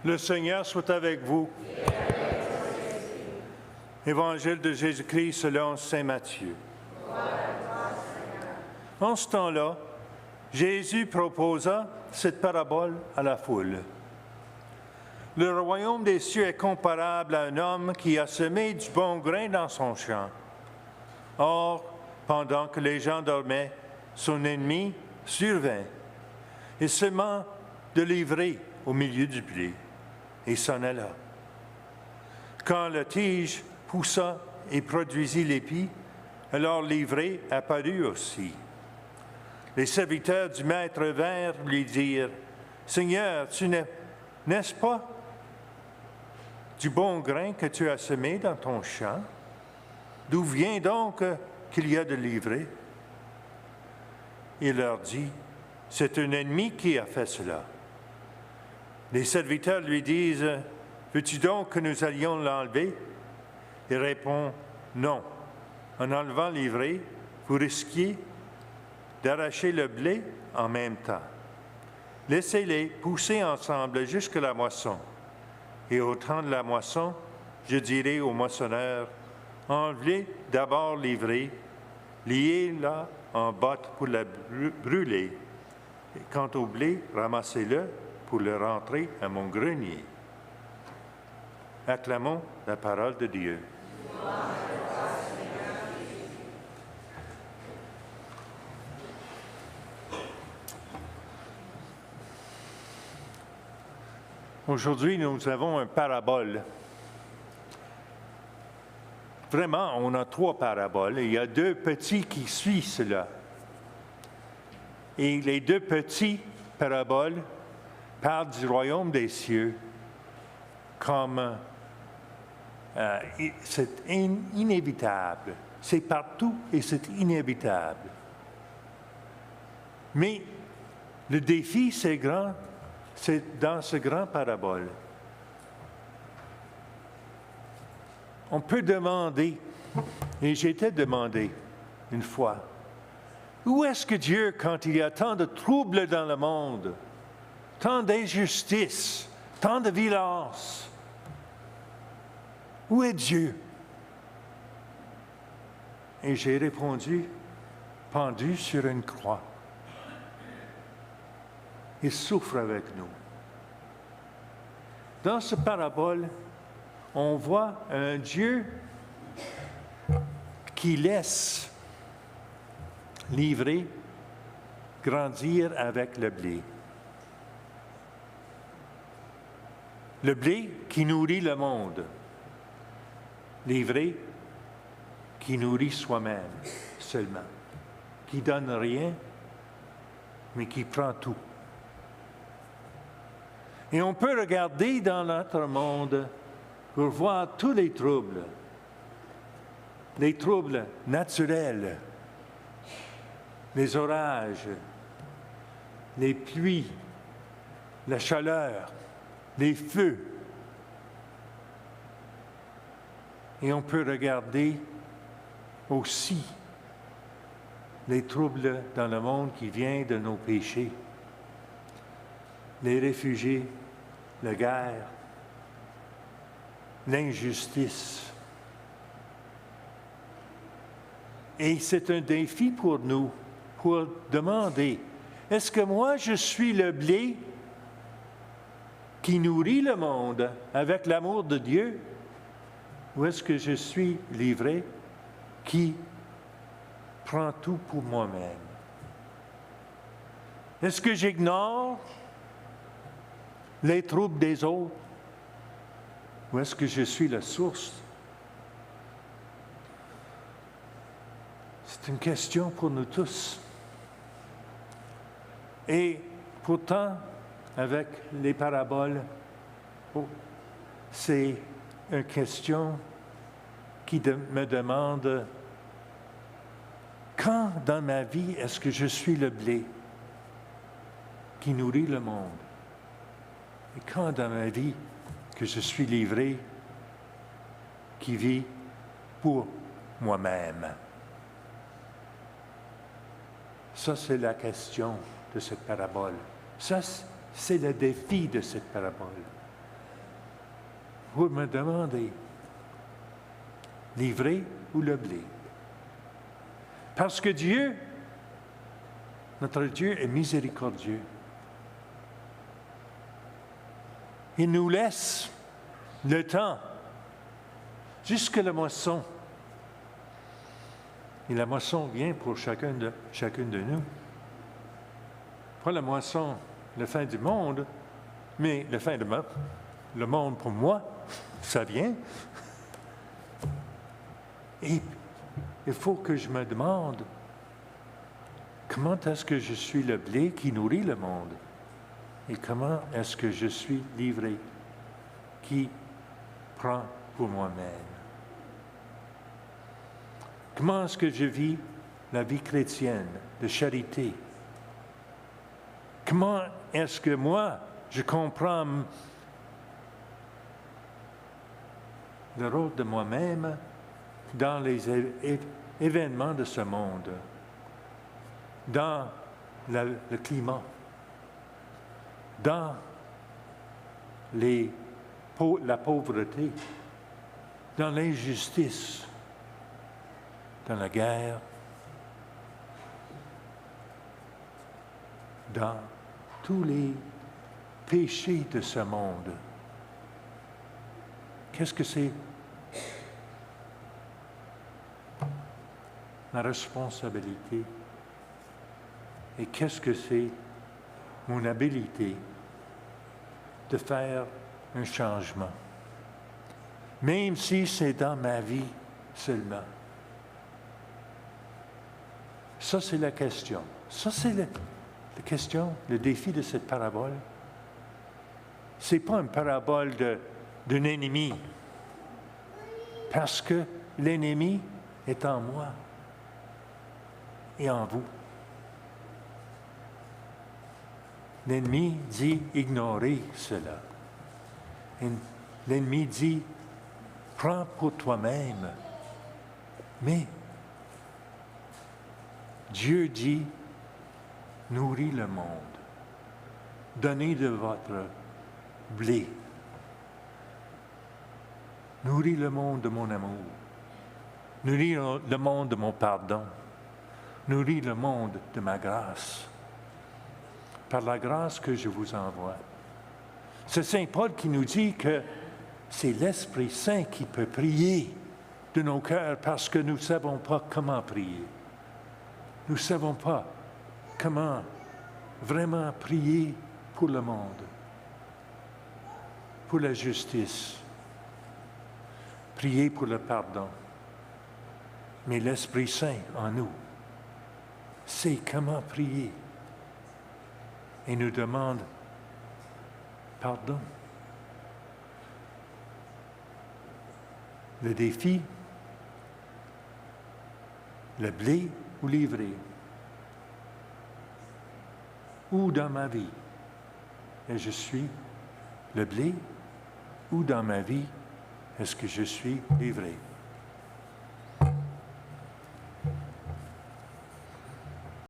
Le Seigneur soit avec vous. Évangile de Jésus-Christ selon saint Matthieu. En ce temps-là, Jésus proposa cette parabole à la foule. Le royaume des cieux est comparable à un homme qui a semé du bon grain dans son champ. Or, pendant que les gens dormaient, son ennemi survint et sema de l'ivraie au milieu du blé, et s'en alla. Quand la tige poussa et produisit l'épi, alors l'ivraie apparut aussi. Les serviteurs du maître vinrent lui dire, « Seigneur, n'est-ce pas du bon grain que tu as semé dans ton champ? D'où vient donc qu'il y a de l'ivraie? » Il leur dit, « C'est un ennemi qui a fait cela. » Les serviteurs lui disent, « Veux-tu donc que nous allions l'enlever? » Il répond, « Non. En enlevant l'ivraie, vous risquiez d'arracher le blé en même temps. Laissez-les pousser ensemble jusqu'à la moisson. Et au temps de la moisson, je dirai au moissonneur, enlevez d'abord l'ivraie, liez-la en botte pour la brûler. Et quant au blé, ramassez-le pour le rentrer à mon grenier. » Acclamons la parole de Dieu. Aujourd'hui, nous avons une parabole. Vraiment, on a 3 paraboles. Il y a 2 petits qui suivent cela. Et les 2 petits paraboles parlent du royaume des cieux comme c'est inévitable. C'est partout et c'est inévitable. Mais le défi, c'est grand. C'est dans ce grand parabole. On peut demander, et j'ai été demandé une fois, où est-ce que Dieu, quand il y a tant de troubles dans le monde, tant d'injustice, tant de violence, où est Dieu? Et j'ai répondu, pendu sur une croix. Il souffre avec nous. Dans ce parabole, on voit un Dieu qui laisse l'ivraie grandir avec le blé. Le blé qui nourrit le monde. L'ivraie qui nourrit soi-même seulement. Qui donne rien, mais qui prend tout. Et on peut regarder dans notre monde pour voir tous les troubles naturels, les orages, les pluies, la chaleur, les feux. Et on peut regarder aussi les troubles dans le monde qui viennent de nos péchés. Les réfugiés, la guerre, l'injustice. Et c'est un défi pour nous, pour demander, est-ce que moi je suis le blé qui nourrit le monde avec l'amour de Dieu, ou est-ce que je suis l'ivraie qui prend tout pour moi-même? Est-ce que j'ignore les troubles des autres? Ou est-ce que je suis la source? C'est une question pour nous tous. Et pourtant, avec les paraboles, c'est une question qui me demande, quand dans ma vie est-ce que je suis le blé qui nourrit le monde? Et quand dans ma vie que je suis l'ivraie qui vit pour moi-même? Ça, c'est la question de cette parabole. Ça, c'est le défi de cette parabole. pour me demander, l'ivraie ou le blé? Parce que Dieu, notre Dieu est miséricordieux. Il nous laisse le temps jusqu'à la moisson. Et la moisson vient pour chacune de nous. Pas la moisson, la fin du monde, mais la fin du le monde pour moi, ça vient. Et il faut que je me demande, comment est-ce que je suis le blé qui nourrit le monde? Et comment est-ce que je suis livré, qui prend pour moi-même? Comment est-ce que je vis la vie chrétienne de charité? Comment est-ce que moi, je comprends le rôle de moi-même dans les événements de ce monde, dans le climat, dans la pauvreté, dans l'injustice, dans la guerre, dans tous les péchés de ce monde. Qu'est-ce que c'est? Ma responsabilité. Et qu'est-ce que c'est mon habilité de faire un changement? Même si c'est dans ma vie seulement. Ça, c'est la question. Ça, c'est la question, le défi de cette parabole. Ce n'est pas une parabole d'un ennemi, parce que l'ennemi est en moi et en vous. L'ennemi dit ignorer cela. L'ennemi dit prends pour toi-même. Mais Dieu dit nourris le monde. Donnez de votre blé. Nourris le monde de mon amour. Nourris le monde de mon pardon. Nourris le monde de ma grâce. Par la grâce que je vous envoie. C'est Saint Paul qui nous dit que c'est l'Esprit Saint qui peut prier de nos cœurs parce que nous ne savons pas comment prier. Nous ne savons pas comment vraiment prier pour le monde, pour la justice, prier pour le pardon. Mais l'Esprit Saint en nous sait comment prier et nous demande pardon. Le défi, le blé ou l'ivraie, où dans ma vie et je suis le blé, ou dans ma vie est-ce que je suis l'ivraie?